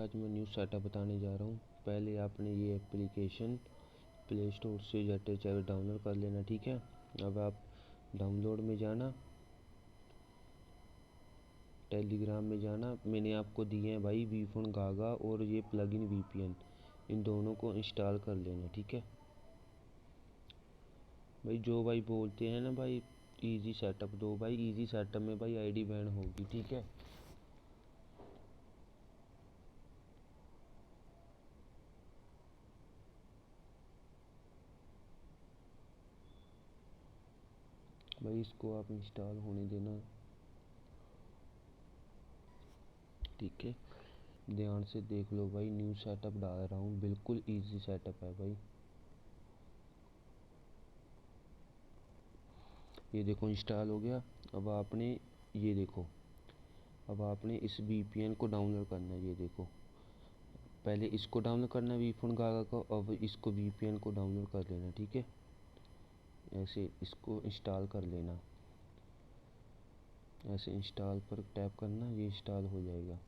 आज मैं new setup बताने जा रहा हूँ। पहले आपने ये एप्लीकेशन प्ले स्टोर से जेटे डाउनलोड कर लेना, ठीक है। अब आप डाउनलोड में जाना, टेलीग्राम में जाना। मैंने आपको दिए हैं भाई वीफोन गागा और ये प्लगइन वीपीएन, इन दोनों को इंस्टॉल कर लेना, ठीक है भाई। जो भाई बोलते हैं ना भाई इजी सेटअप दो, भाई इजी सेटअप में भाई आईडी बैन होगी, ठीक है। भाई इसको आप इंस्टॉल होने देना, ठीक है। ध्यान से देख लो भाई, न्यू सेटअप डाल रहा हूँ, बिल्कुल इजी सेटअप है भाई। ये देखो इंस्टॉल हो गया। अब आपने ये देखो, अब आपने इस वीपीएन को डाउनलोड करना है। ये देखो, पहले इसको डाउनलोड करना है वीफोन गागा को, अब इसको वीपीएन को डाउनलोड कर लेना, ठीक है। ऐसे इसको इंस्टॉल कर लेना, ऐसे इंस्टॉल पर टैप करना, ये इंस्टॉल हो जाएगा।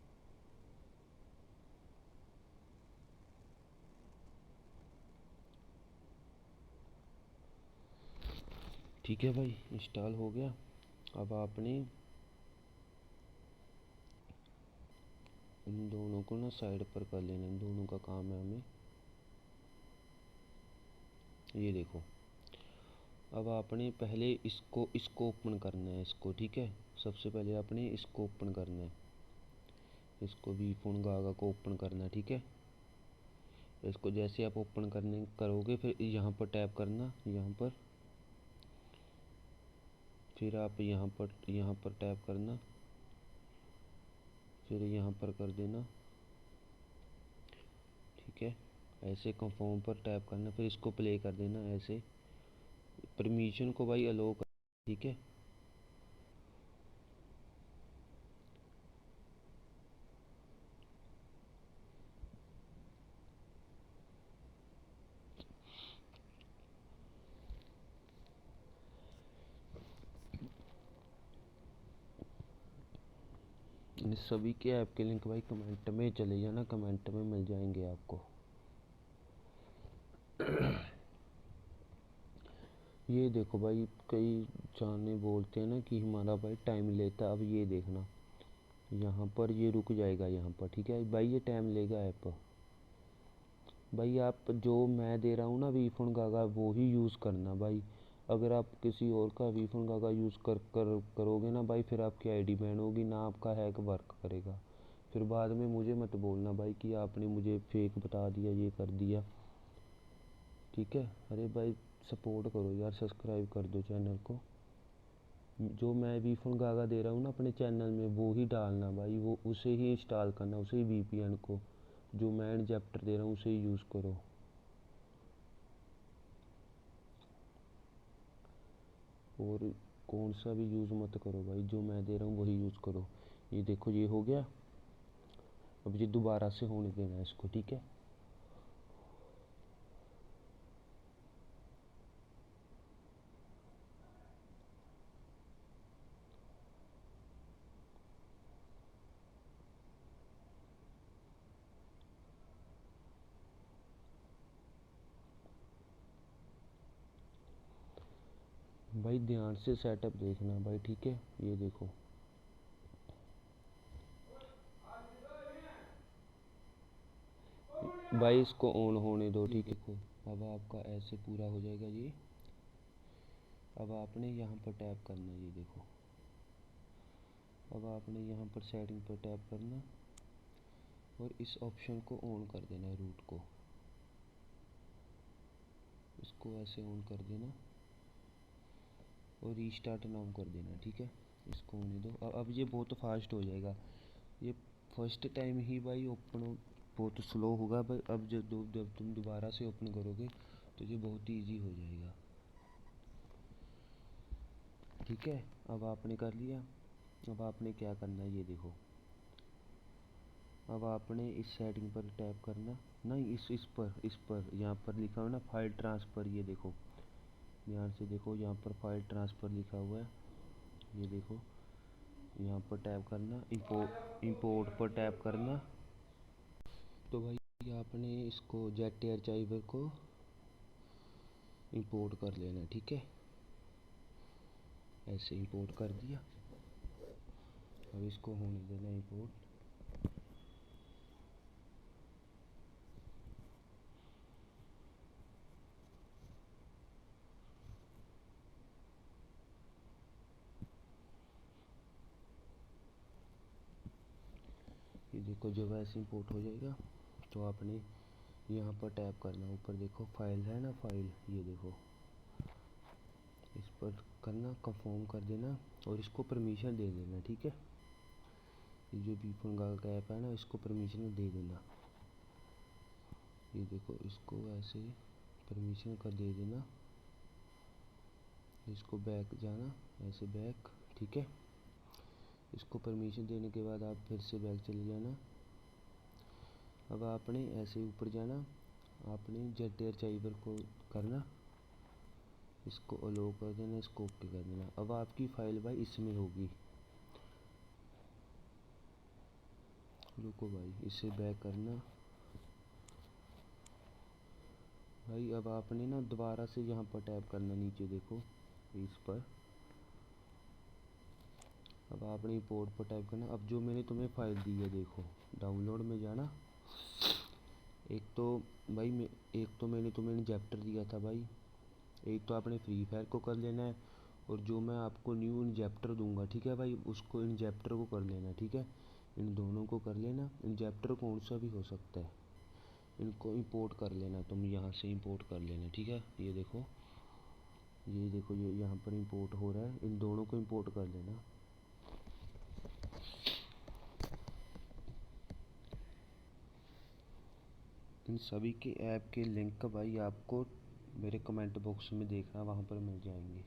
ठीक है भाई, इंस्टॉल हो गया। अब आपने इन दोनों को ना साइड पर कर लेना, इन दोनों का काम है हमें। ये देखो, अब आपने पहले इसको ओपन करना है, इसको, ठीक है। सबसे पहले आपने इसको ओपन करना है, इसको वीफोन गागा को ओपन करना है, ठीक है। इसको जैसे आप ओपन करने करोगे, फिर यहाँ पर टैप करना, यहाँ पर, फिर आप यहाँ पर टैप करना, फिर यहाँ पर कर देना, ठीक है। ऐसे कंफर्म पर टैप करना, फिर इसको प्ले कर देना। ऐसे परमिशन को भाई अलो कर, ठीक है। इन सभी के ऐप के लिंक भाई कमेंट में चले जाना, कमेंट में मिल जाएंगे आपको। ये देखो भाई, कई जाने बोलते हैं ना कि हमारा भाई टाइम लेता है। अब ये देखना, यहाँ पर ये रुक जाएगा यहाँ पर, ठीक है भाई। ये टाइम लेगा ऐप भाई। आप जो मैं दे रहा हूँ ना वीफोन गागा, वो ही यूज़ करना भाई। अगर आप किसी और का वीफोन गागा यूज़ करोगे ना भाई, फिर आपकी आईडी बैन होगी ना, आपका हैक वर्क करेगा। फिर बाद में मुझे मत बोलना भाई कि आपने मुझे फेक बता दिया, ये कर दिया, ठीक है। अरे भाई सपोर्ट करो यार, सब्सक्राइब कर दो चैनल को। जो मैं वीफोन गागा दे रहा हूँ ना अपने चैनल में, वो ही डालना भाई, वो उसे ही इंस्टॉल करना, उसे ही वीपीएन को। जो मैं एडजेप्टर दे रहा हूँ उसे ही यूज़ करो। और कौन सा भी यूज़ मत करो भाई, जो मैं दे रहा हूँ वही यूज़ करो। ये देखो, ये हो गया। अब ये दोबारा से होने देना है इसको, ठीक है। भाई ध्यान से सेटअप देखना भाई, ठीक है। ये देखो भाई, इसको ऑन होने दो, ठीक है। अब आपका ऐसे पूरा हो जाएगा ये। अब आपने यहाँ पर टैप करना, ये देखो। अब आपने यहाँ पर सेटिंग पर टैप करना और इस ऑप्शन को ऑन कर देना है, रूट को। इसको ऐसे ऑन कर देना और रीस्टार्ट नाउ कर देना, ठीक है। इसको होने दो। अब ये बहुत फास्ट हो जाएगा। ये फर्स्ट टाइम ही भाई ओपन बहुत स्लो होगा भाई। अब जब तुम दोबारा से ओपन करोगे तो ये बहुत ईजी हो जाएगा, ठीक है। अब आपने कर लिया। अब आपने क्या करना है, ये देखो। अब आपने इस सेटिंग पर टैप करना, नहीं इस पर यहाँ पर लिखा हुआ ना फाइल ट्रांसफ़र। ये देखो, ध्यान से देखो, यहाँ पर फाइल ट्रांसफ़र लिखा हुआ है। ये देखो, यहाँ पर टैप करना, इंपोर्ट पर टैप करना। तो भाई आपने इसको जेट आर्काइवर को इंपोर्ट कर लेना, ठीक है। ऐसे इंपोर्ट कर दिया। अब इसको होने देना इंपोर्ट। ये देखो जब ऐसे इंपोर्ट हो जाएगा तो आपने यहाँ पर टैप करना, ऊपर देखो फाइल है ना, फाइल, ये देखो इस पर करना, कंफर्म कर देना और इसको परमिशन दे देना, ठीक है। ये जो बीफोन का ऐप है ना, इसको परमिशन दे देना। ये देखो इसको ऐसे परमिशन कर दे देना। इसको बैक जाना, ऐसे बैक, ठीक है। इसको परमिशन देने के बाद आप फिर से बैक चले जाना। अब आपने ऐसे ऊपर जाना, आपने जेट आर्काइवर को करना, इसको अलो कर देना, इसको ओके कर देना। अब आपकी फाइल भाई इसमें होगी। रुको भाई, इसे बैक करना भाई। अब आपने ना दोबारा से यहाँ पर टैप करना, नीचे देखो इस पर। अब आपने इंपोर्ट पर टाइप करना। अब जो मैंने तुम्हें फाइल दी है देखो, डाउनलोड में जाना। एक तो भाई एक तो मैंने तुम्हें इंजेप्टर दिया था भाई, एक तो आपने फ्री फायर को कर लेना है, और जो मैं आपको न्यू इंजेप्टर दूंगा, ठीक है भाई, उसको इंजेप्टर को कर लेना, ठीक है। इन दोनों को कर लेना। इंजेप्टर कौन सा भी हो सकता है, इनको इंपोर्ट कर लेना, तुम यहाँ से इंपोर्ट कर लेना, ठीक है। ये देखो, ये देखो, ये यहाँ पर इंपोर्ट हो रहा है, इन दोनों को इंपोर्ट कर लेना। इन सभी के ऐप के लिंक भाई आपको मेरे कमेंट बॉक्स में देखना, वहाँ पर मिल जाएंगे।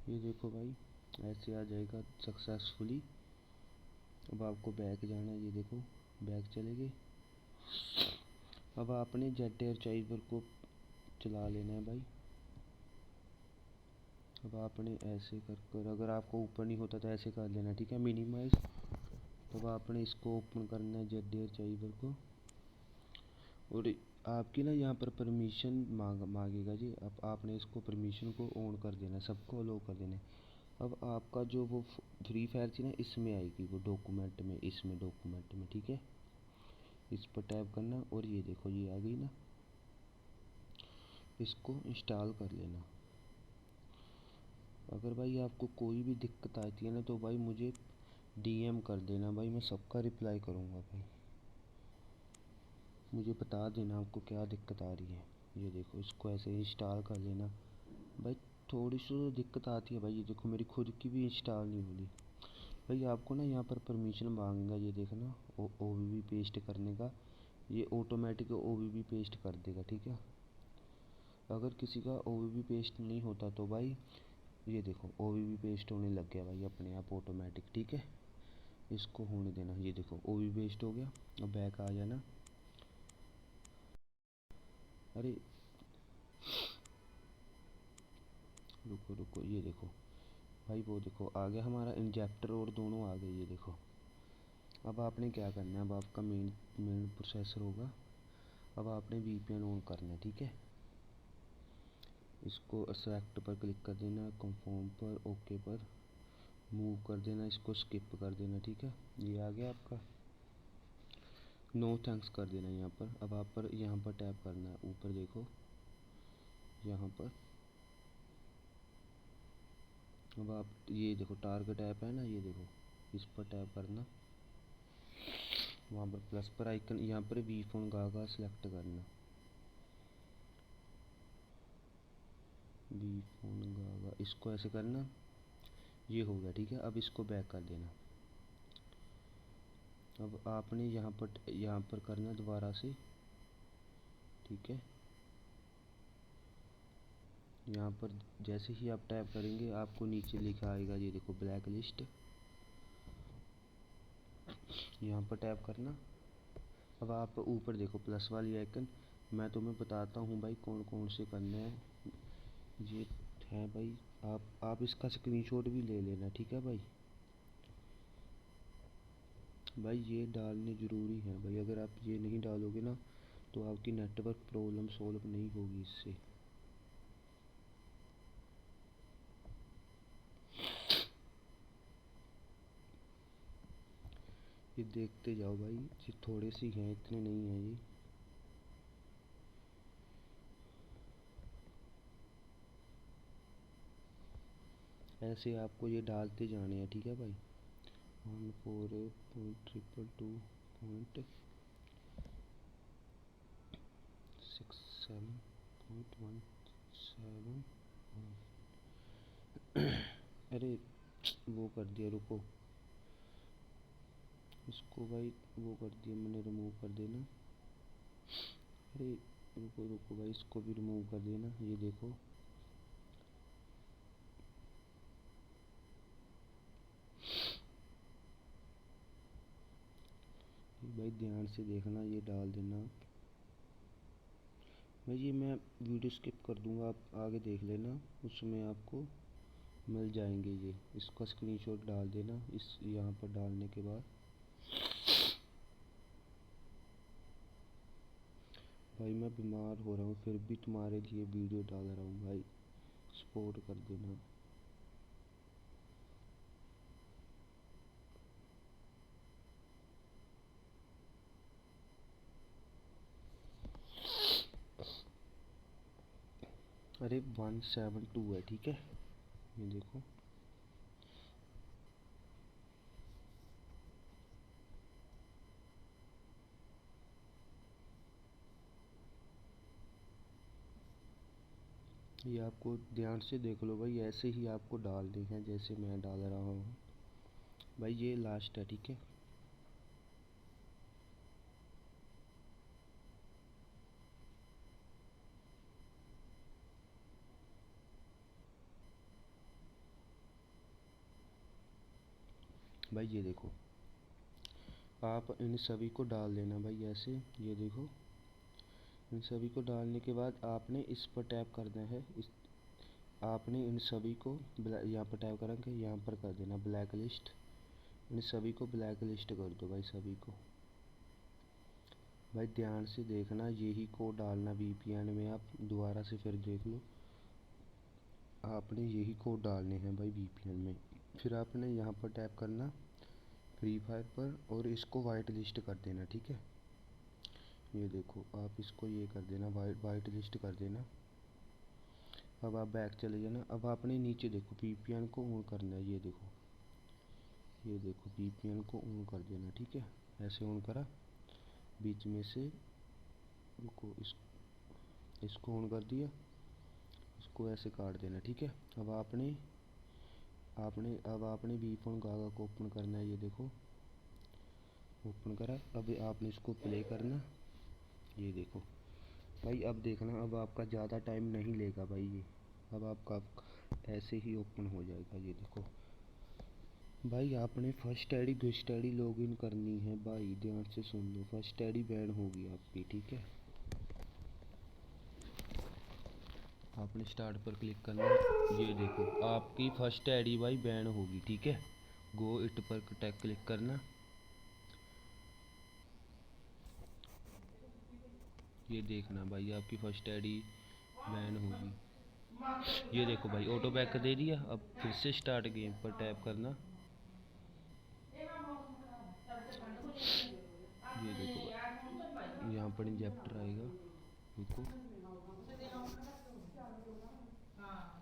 ये देखो भाई, ऐसे आ जाएगा सक्सेसफुली। अब आपको बैक जाना है, ये देखो बैक चले गए। अब आपने जेट आर्काइवर को चला लेना है भाई। अब आपने ऐसे कर अगर आपको ऊपर नहीं होता तो ऐसे कर लेना, ठीक है, मिनिमाइज। तब आपने इसको ओपन करना है जेट आर्काइवर को, और आपकी ना यहाँ पर परमिशन मांगेगा जी। अब आपने इसको परमिशन को ऑन कर देना, सबको अलो कर देना। अब आपका जो वो फ्री फायर थी ना, इसमें आएगी वो डॉक्यूमेंट में, इसमें डॉक्यूमेंट में, ठीक है। इस पर टैप करना और ये देखो ये आ गई ना, इसको इंस्टॉल कर लेना। अगर भाई आपको कोई भी दिक्कत आती है ना तो भाई मुझे डीएम कर देना भाई, मैं सबका रिप्लाई करूँगा भाई। मुझे बता देना आपको क्या दिक्कत आ रही है। ये देखो इसको ऐसे इंस्टॉल कर लेना भाई। थोड़ी सी तो दिक्कत आती है भाई, ये देखो मेरी खुद की भी इंस्टॉल नहीं हो रही भाई। आपको ना यहाँ पर परमिशन मांगेगा, ये देखना, ओवीबी पेस्ट करने का। ये ऑटोमेटिक ओवीबी पेस्ट कर देगा, ठीक है। अगर किसी का ओवीबी पेस्ट नहीं होता तो भाई ये देखो ओवीबी पेस्ट होने लग गया भाई अपने आप ऑटोमेटिक, ठीक है। इसको होने देना। ये देखो ओवीबी पेस्ट हो गया। अब बैक आ जाना। अरे रुको रुको, ये देखो भाई, वो देखो आ गया हमारा इंजेक्टर और दोनों आ गए, ये देखो। अब आपने क्या करना है, अब आपका मेन प्रोसेसर होगा। अब आपने वीपीएन ऑन करना है, ठीक है। इसको सेलेक्ट पर क्लिक कर देना, कंफर्म पर, ओके पर मूव कर देना, इसको स्किप कर देना, ठीक है। ये आ गया आपका। नो थैंक्स कर देना यहाँ पर। अब आप पर यहाँ पर टैप करना है, ऊपर देखो यहाँ पर। अब आप ये देखो टारगेट ऐप है ना, ये देखो इस पर टैप करना। वहाँ पर प्लस पर आइकन, यहाँ पर वी फोन गागा सेलेक्ट करना। वी फोन गागा, इसको ऐसे करना। ये हो गया, ठीक है। अब इसको बैक कर देना। अब आपने यहाँ पर करना दोबारा से, ठीक है। यहाँ पर जैसे ही आप टैप करेंगे आपको नीचे लिखा आएगा, ये देखो ब्लैक लिस्ट। यहाँ पर टैप करना। अब आप ऊपर देखो प्लस वाली आइकन, मैं तुम्हें बताता हूँ भाई कौन कौन से करने हैं। ये है भाई, आप इसका स्क्रीनशॉट भी ले लेना, ठीक है भाई। भाई ये डालने ज़रूरी है भाई, अगर आप ये नहीं डालोगे ना तो आपकी नेटवर्क प्रॉब्लम सॉल्व नहीं होगी इससे। ये देखते जाओ भाई, ये थोड़े सी हैं, इतने नहीं हैं ये। ऐसे आपको ये डालते जाने हैं, ठीक है भाई। 148.222.67.17। अरे वो कर दिया, रुको इसको भाई, वो कर दिया मैंने, रिमूव कर देना। अरे रुको रुको भाई, इसको भी रिमूव कर देना। ये देखो भाई, ध्यान से देखना, ये डाल देना भाई। ये मैं वीडियो स्किप कर दूंगा, आप आगे देख लेना, उसमें आपको मिल जाएंगे ये। इसका स्क्रीनशॉट डाल देना इस यहाँ पर डालने के बाद। भाई मैं बीमार हो रहा हूँ फिर भी तुम्हारे लिए वीडियो डाल रहा हूँ भाई, सपोर्ट कर देना। अरे 172 है, ठीक है। ये देखो ये, आपको ध्यान से देख लो भाई, ऐसे ही आपको डालने हैं जैसे मैं डाल रहा हूँ भाई। ये लास्ट है, ठीक है। भाई ये देखो, आप इन सभी को डाल देना भाई ऐसे। ये देखो, इन सभी को डालने के बाद आपने इस पर टैप करना है। इस आपने इन सभी को यहाँ पर टैप करेंगे, यहाँ पर कर देना ब्लैक लिस्ट। इन सभी को ब्लैक लिस्ट कर दो भाई, सभी को। भाई ध्यान से देखना, यही कोड डालना वीपीएन में। आप दोबारा से फिर देख लो, आपने यही कोड डालने हैं भाई वीपीएन में। फिर आपने यहाँ पर टैप करना फ्री फायर पर और इसको वाइट लिस्ट कर देना, ठीक है। ये देखो, आप इसको ये कर देना, वाइट लिस्ट कर देना। अब आप बैक चले जाना। अब आपने नीचे देखो वीपीएन को ऑन करना है। ये देखो, ये देखो वीपीएन को ऑन कर देना, ठीक है। ऐसे ऑन करा, बीच में से रुको, इसको ऑन कर दिया, इसको ऐसे काट देना, ठीक है। अब आपने आपने अब आपने वीपीएन गागा को ओपन करना है। ये देखो ओपन करा, अब आपने इसको प्ले करना। ये देखो भाई, अब देखना, अब आपका ज़्यादा टाइम नहीं लेगा भाई ये। अब आपका ऐसे ही ओपन हो जाएगा। ये देखो भाई, आपने फर्स्ट आईडी घुस्ट आईडी लॉगिन करनी है भाई, ध्यान से सुन लो। फर्स्ट आईडी बैन होगी आपकी, ठीक है। आपने स्टार्ट पर क्लिक करना। ये देखो आपकी फर्स्ट आईडी भाई बैन होगी, ठीक है। गो इट पर क्लिक करना। ये देखना भाई, आपकी फर्स्ट आईडी बैन होगी। ये देखो भाई, ऑटो बैक दे दिया। अब फिर से स्टार्ट गेम पर टैप करना। ये देखो यहाँ पर इंजेक्टर आएगा, रुको।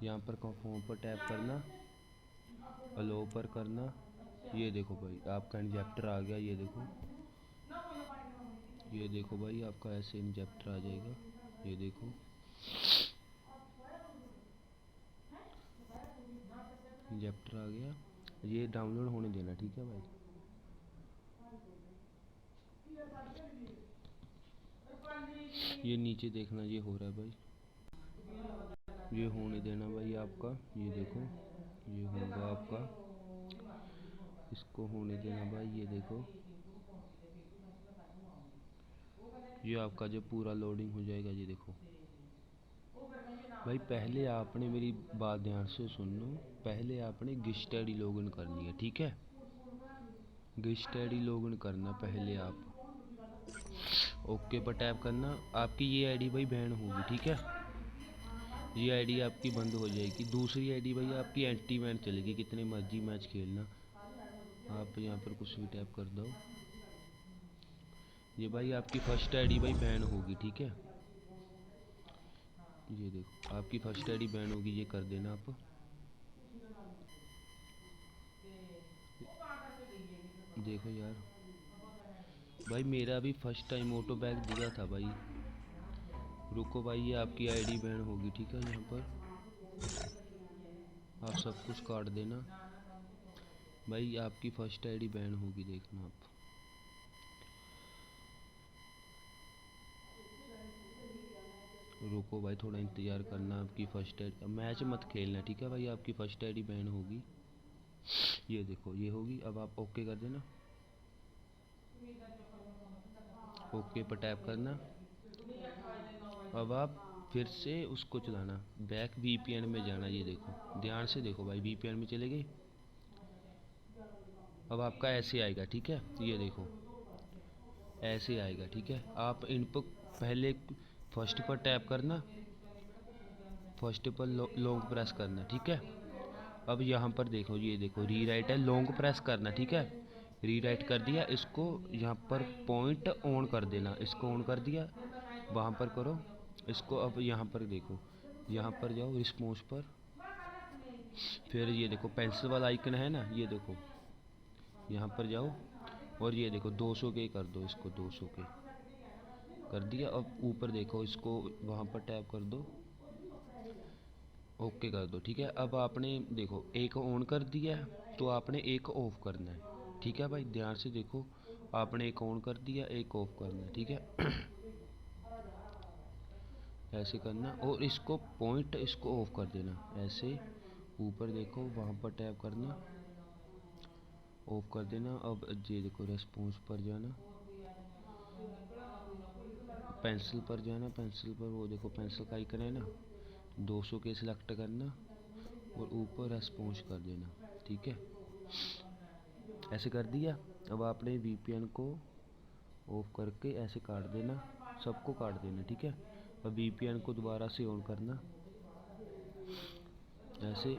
यहाँ पर फॉर्म पर टैप करना, अलो पर करना। ये देखो भाई, आपका इंजेक्टर आ गया। ये देखो, ये देखो भाई, आपका ऐसे इंजेक्टर आ जाएगा। ये देखो, इंजेक्टर आ गया। ये डाउनलोड होने देना, ठीक है भाई। ये नीचे देखना, ये हो रहा है भाई। ये होने देना भाई आपका, ये देखो ये होगा आपका, इसको होने देना भाई, ये देखो ये आपका जब पूरा लोडिंग हो जाएगा, ये देखो भाई। पहले आपने मेरी बात ध्यान से सुन लो, पहले आपने गिस्ट आईडी लॉगिन करनी है, ठीक है। गिस्ट आईडी लॉगिन करना पहले आप, ओके पर टैप करना। आपकी ये आईडी भाई बैन होगी, ठीक है। ये आईडी आपकी बंद हो जाएगी। दूसरी आईडी भाई आपकी एंटी बैन चलेगी, कितने मर्जी मैच खेलना। आप यहाँ पर कुछ भी टैप कर दो, ये भाई आपकी फर्स्ट आईडी भाई बैन होगी, ठीक है। ये देखो आपकी फर्स्ट आईडी बैन होगी, ये कर देना आप। देखो यार भाई, मेरा भी फर्स्ट टाइम ऑटो बैग दिया था भाई। रुको भाई, ये आपकी आईडी बैन होगी, ठीक है। यहाँ पर आप सब कुछ काट देना भाई, आपकी फर्स्ट आईडी बैन होगी, देखना आप। रुको भाई, थोड़ा इंतज़ार करना। आपकी फ़र्स्ट आईडी, मैच मत खेलना, ठीक है भाई। आपकी फ़र्स्ट आईडी बैन होगी, ये देखो ये होगी। अब आप ओके कर देना, ओके पर टैप करना। अब आप फिर से उसको चलाना, बैक वीपीएन में जाना, ये देखो ध्यान से देखो भाई, वीपीएन में चले गए। अब आपका ऐसे आएगा, ठीक है। ये देखो ऐसे आएगा, ठीक है। आप इन पर पहले फर्स्ट पर टैप करना, फर्स्ट पर लॉन्ग प्रेस करना, ठीक है। अब यहाँ पर देखो, ये देखो री राइट है, लॉन्ग प्रेस करना, ठीक है। री राइट कर दिया, इसको यहाँ पर पॉइंट ऑन कर देना, इसको ऑन कर दिया, वहाँ पर करो इसको। अब यहाँ पर देखो, यहाँ पर जाओ रिस्पॉन्स पर, फिर ये देखो पेंसिल वाला आइकन है ना, ये देखो यहाँ पर जाओ और ये देखो 200 के कर दो, इसको 200 के कर दिया। अब ऊपर देखो, इसको वहाँ पर टैप कर दो, ओके कर दो, ठीक है। अब आपने देखो एक ऑन कर दिया है, तो आपने एक ऑफ करना है, ठीक है भाई। ध्यान से देखो, आपने एक ऑन कर दिया, एक ऑफ करना है, ठीक है। ऐसे करना, और इसको पॉइंट इसको ऑफ कर देना, ऐसे ऊपर देखो वहाँ पर टैप करना, ऑफ कर देना। अब ये देखो रेस्पॉन्स पर जाना, पेंसिल पर जाना, पेंसिल पर वो देखो पेंसिल का आइकन है ना, 200 के सिलेक्ट करना और ऊपर रेस्पॉन्स कर देना, ठीक है। ऐसे कर दिया। अब आपने वीपीएन को ऑफ करके ऐसे काट देना, सबको काट देना, ठीक है। अब वीपीएन को दोबारा से ऑन करना, ऐसे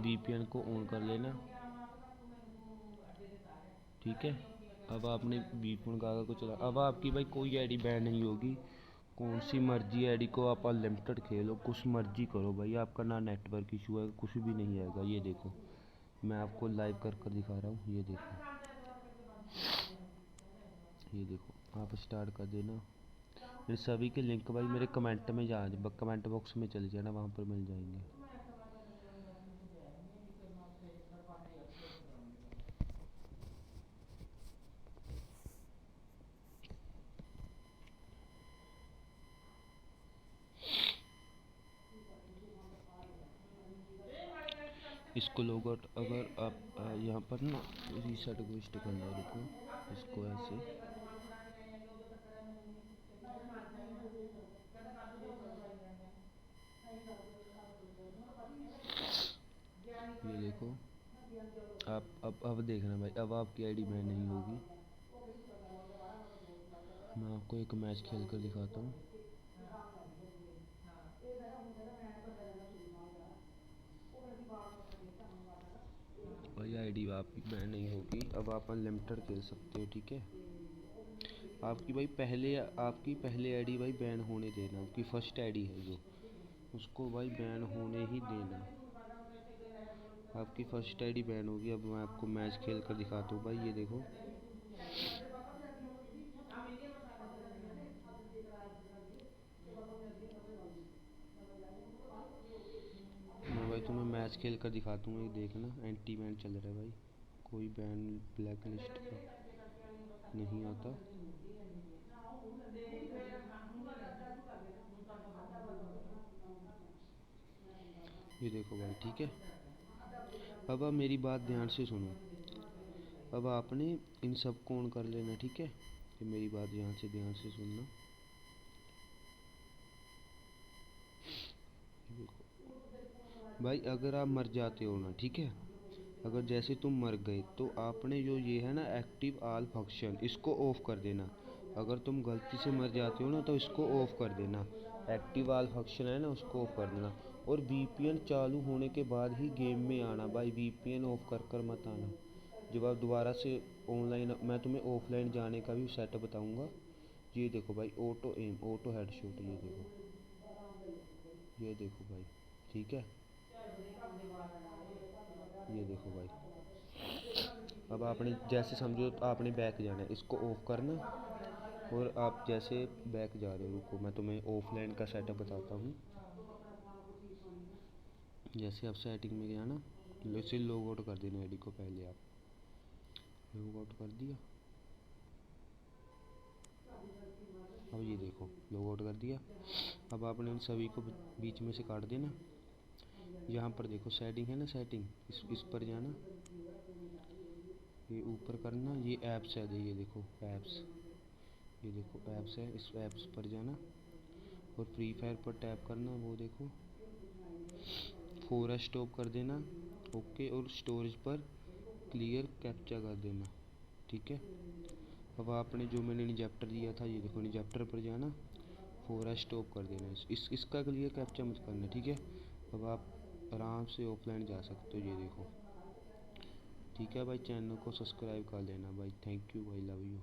वीपीएन को ऑन कर लेना, ठीक है। अब आपने वीपीएन का को चला, अब आपकी भाई कोई आईडी बैन नहीं होगी। कौन सी मर्जी आईडी को आप अनलिमिटेड खेलो, कुछ मर्जी करो भाई, आपका ना नेटवर्क इशू है, कुछ भी नहीं आएगा। ये देखो मैं आपको लाइव कर कर दिखा रहा हूँ, ये देखो ये देखो आप स्टार्ट कर देना। मेरे सभी के लिंक भाई मेरे कमेंट में जा, कमेंट बॉक्स में चले जाना, वहाँ पर मिल जाएंगे। इसको लोग अगर आप यहाँ पर ना रीसेट गोस्ट करना, रुको इसको ऐसे, ये देखो आप अब देखना भाई, अब आपकी आईडी बैन नहीं होगी। मैं आपको एक मैच खेल कर दिखाता हूँ भाई, आईडी आपकी बैन नहीं होगी। अब आप अनलिमिटेड खेल सकते हो, ठीक है। आपकी भाई आपकी पहले आईडी भाई बैन होने देना, आपकी फर्स्ट आईडी है जो, उसको भाई बैन होने ही देना। आपकी फर्स्ट आईडी बैन होगी। अब मैं आपको मैच खेल कर दिखाता हूँ भाई, ये देखो मैं भाई तुम्हें मैच खेल कर दिखाता हूँ, ये देखना एंटी बैन चल रहा है भाई, कोई बैन ब्लैक लिस्ट का नहीं आता। ये देखो भाई, ठीक है। अब आप मेरी बात ध्यान से सुनो। अब आपने इन सब को ऑन कर लेना, ठीक है। ये मेरी बात ध्यान से सुनना। भाई अगर आप मर जाते हो ना, ठीक है, अगर जैसे तुम मर गए तो आपने जो ये है ना एक्टिव ऑल फंक्शन, इसको ऑफ कर देना। अगर तुम गलती से मर जाते हो ना तो इसको ऑफ कर देना। एक्टिव ऑल फंक्शन है ना, उसको ऑफ कर देना। और वीपीएन चालू होने के बाद ही गेम में आना भाई, वीपीएन ऑफ कर कर मत आना। जब आप दोबारा से ऑनलाइन, मैं तुम्हें ऑफलाइन जाने का भी सेटअप बताऊंगा। ये देखो भाई, ऑटो एम, ऑटो हेडशॉट, ये देखो, ये देखो भाई, ठीक है। ये देखो भाई, अब आपने जैसे समझो तो आपने बैक जाना है, इसको ऑफ करना। और आप जैसे बैक जा रहे हो, रुको मैं तुम्हें ऑफलाइन का सेटअप बताता हूँ। जैसे आप सेटिंग में गया ना, इसे लॉग आउट कर देना आईडी को, पहले आप लॉग आउट कर दिया। अब ये देखो, लॉग आउट कर दिया। अब आपने इन सभी को बीच में से काट देना। यहाँ पर देखो सेटिंग है ना, सेटिंग, इस पर जाना। ये ऊपर करना, ये ऐप्स है, ये देखो ऐप्स, ये देखो ऐप्स है, इस ऐप्स पर जाना। और फ्री फायर पर टैप करना, वो देखो फोरा स्टॉप कर देना। ओके, और स्टोरेज पर क्लियर कैप्चा कर देना, ठीक है। अब आपने जो मैंने निजेप्टर दिया था, ये देखो निजेप्टर पर जाना, फोरा स्टॉप कर देना। इसका क्लियर कैप्चा मत करना, ठीक है। अब आप आराम से ऑफलाइन जा सकते हो, ये देखो, ठीक है भाई। चैनल को सब्सक्राइब कर लेना भाई। थैंक यू भाई, लव यू।